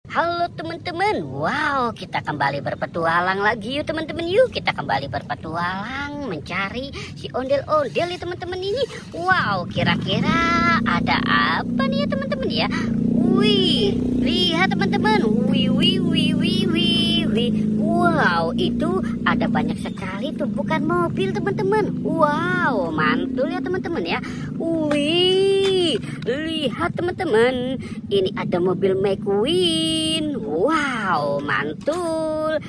Halo teman-teman, wow kita kembali berpetualang lagi yuk teman-teman. Yuk kita kembali berpetualang mencari si ondel-ondel ya teman-teman ini. Wow, kira-kira ada apa nih ya teman-teman ya. Wih, lihat teman-teman. Wih, wih, wih, wih, wih, wih. Wow, itu ada banyak sekali tumpukan mobil teman-teman. Wow, mantul ya teman-teman ya. Wih, lihat teman-teman, ini ada mobil McQueen. Wow, mantul.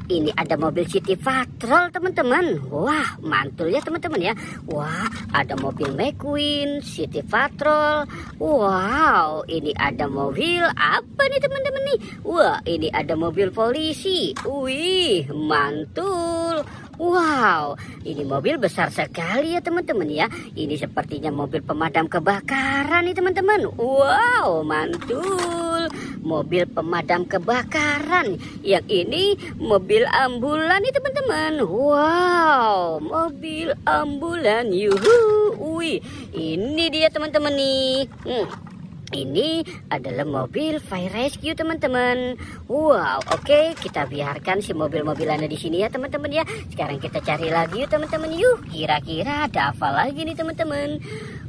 Ini ada mobil City Patrol teman-teman. Wah, mantul ya teman-teman ya. Wah, ada mobil McQueen, City Patrol. Wow, ini ada mobil apa nih teman-teman nih? Wah, ini ada mobil polisi. Wih, mantul. Wow, ini mobil besar sekali ya teman-teman ya. Ini sepertinya mobil pemadam kebakaran nih teman-teman. Wow, mantul. Mobil pemadam kebakaran. Yang ini mobil ambulan nih teman-teman. Wow, mobil ambulan. Yuhu. Wih, ini dia teman-teman nih. Ini adalah mobil fire rescue teman-teman. Wow, oke, kita biarkan si mobil-mobilannya di sini ya teman-teman ya. Sekarang kita cari lagi yuk teman-teman. Yuk, kira-kira ada apa lagi nih teman-teman?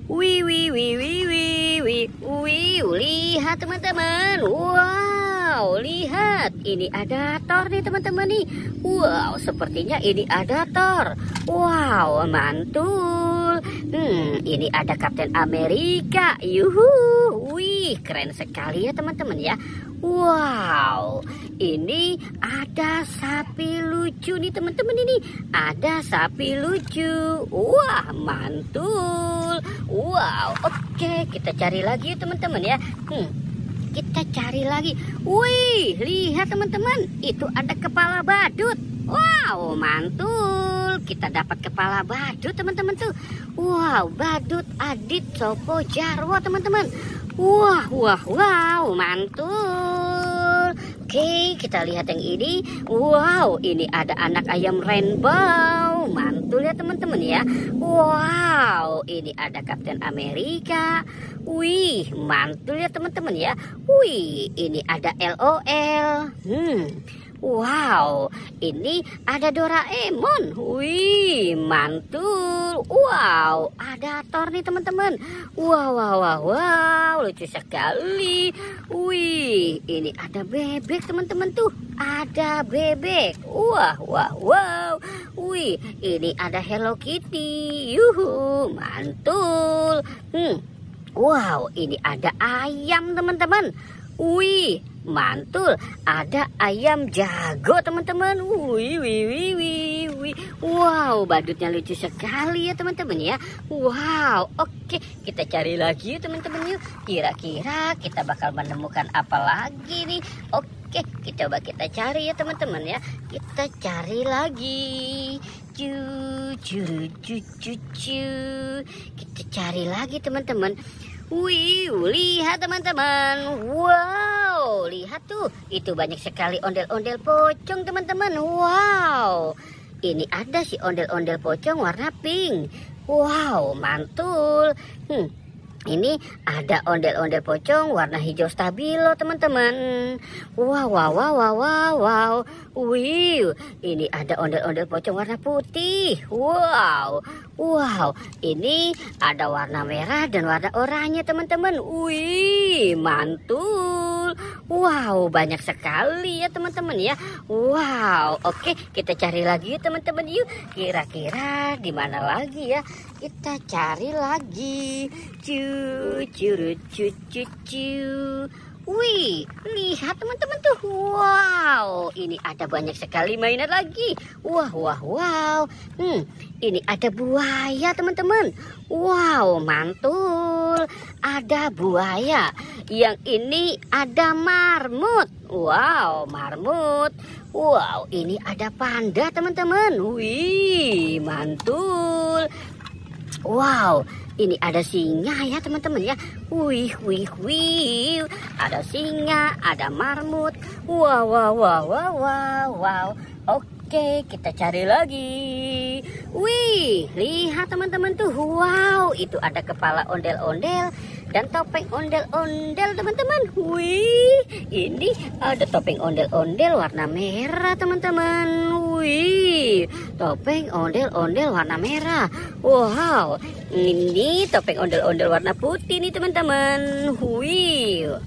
Wih, wih, wih, wih, wih, wih, wih, lihat teman-teman. Wow, lihat, ini ada Thor nih teman-teman nih. Wow, sepertinya ini ada Thor. Wow, mantul. Ini ada Kapten Amerika. Yuhu, wih, keren sekali ya teman-teman ya. Wow, ini ada sapi lucu nih teman-teman ini. Ada sapi lucu. Wah, mantul. Wow, oke, kita cari lagi ya teman-teman ya. Kita cari lagi. Wih, lihat teman-teman, itu ada kepala badut. Wow, mantul. Kita dapat kepala badut teman-teman tuh. Wow, badut Adit Sopo Jarwo teman-teman. Wah, wah, wow, mantul. Oke, kita lihat yang ini. Wow, ini ada anak ayam rainbow. Mantul ya teman-teman ya. Wow, ini ada Kapten Amerika. Wih, mantul ya teman-teman ya. Wih, ini ada LOL. Wow, ini ada Doraemon. Wih, mantul. Wow, ada Thor nih teman-teman. Wow, wow, wow, wow, lucu sekali. Wih, ini ada bebek teman-teman tuh. Ada bebek. Wah, wah, wow. Wih, ini ada Hello Kitty. Yuhu, mantul. Wow, ini ada ayam teman-teman. Wih, mantul, ada ayam jago teman-teman. Wih, wih, wih, wih, wih. Wow, badutnya lucu sekali ya teman-teman ya. Wow, oke, kita cari lagi yuk teman-teman yuk. Kira-kira kita bakal menemukan apa lagi nih? Oke, coba kita cari ya teman-teman ya. Kita cari lagi. Kita cari lagi teman-teman. Wih, lihat teman-teman. Wow, lihat tuh, itu banyak sekali ondel-ondel pocong teman-teman. Wow, ini ada si ondel-ondel pocong warna pink. Wow, mantul. Ini ada ondel-ondel pocong warna hijau stabilo teman-teman. Wow, wow, wow, wow, wow, wow. Wih, ini ada ondel-ondel pocong warna putih. Wow, wow. Ini ada warna merah dan warna oranye teman-teman. Wih, mantul. Wow, banyak sekali ya teman-teman ya. Wow, oke, kita cari lagi ya teman-teman yuk. Kira-kira di mana lagi ya? Kita cari lagi. Wih, lihat teman-teman tuh. Wow, ini ada banyak sekali mainan lagi. Wah, wah, wow. Ini ada buaya teman-teman. Wow, mantul. Ada buaya. Yang ini ada marmut. Wow, marmut. Wow, ini ada panda teman-teman. Wih, mantul. Wow, ini ada singa ya teman-teman ya. Wih, wih, wih. Ada singa, ada marmut. Wow, wow, wow, wow, wow, wow. Oke, kita cari lagi. Wih, lihat teman-teman tuh. Wow, itu ada kepala ondel-ondel dan topeng ondel-ondel teman-teman. Wih, ini ada topeng ondel-ondel warna merah teman-teman. Wih, topeng ondel-ondel warna merah. Wow, ini topeng ondel-ondel warna putih nih teman-teman. Wih,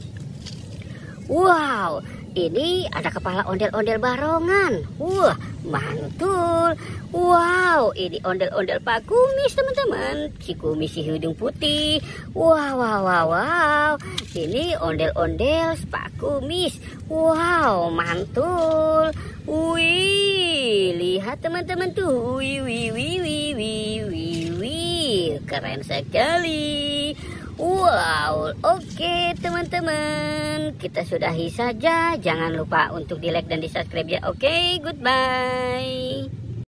wow, ini ada kepala ondel-ondel barongan. Wah, mantul. Wow, ini ondel-ondel Pak Kumis teman-teman. Si Kumis si hidung putih. Wow, wow, wow, wow. Ini ondel-ondel Pak Kumis. Wow, mantul. Wih, lihat teman-teman tuh. Wih, wih, wih, wih, wih, wih, wih. Keren sekali. Wow, oke teman-teman, kita sudahi saja. Jangan lupa untuk di like dan di subscribe ya. Oke, goodbye.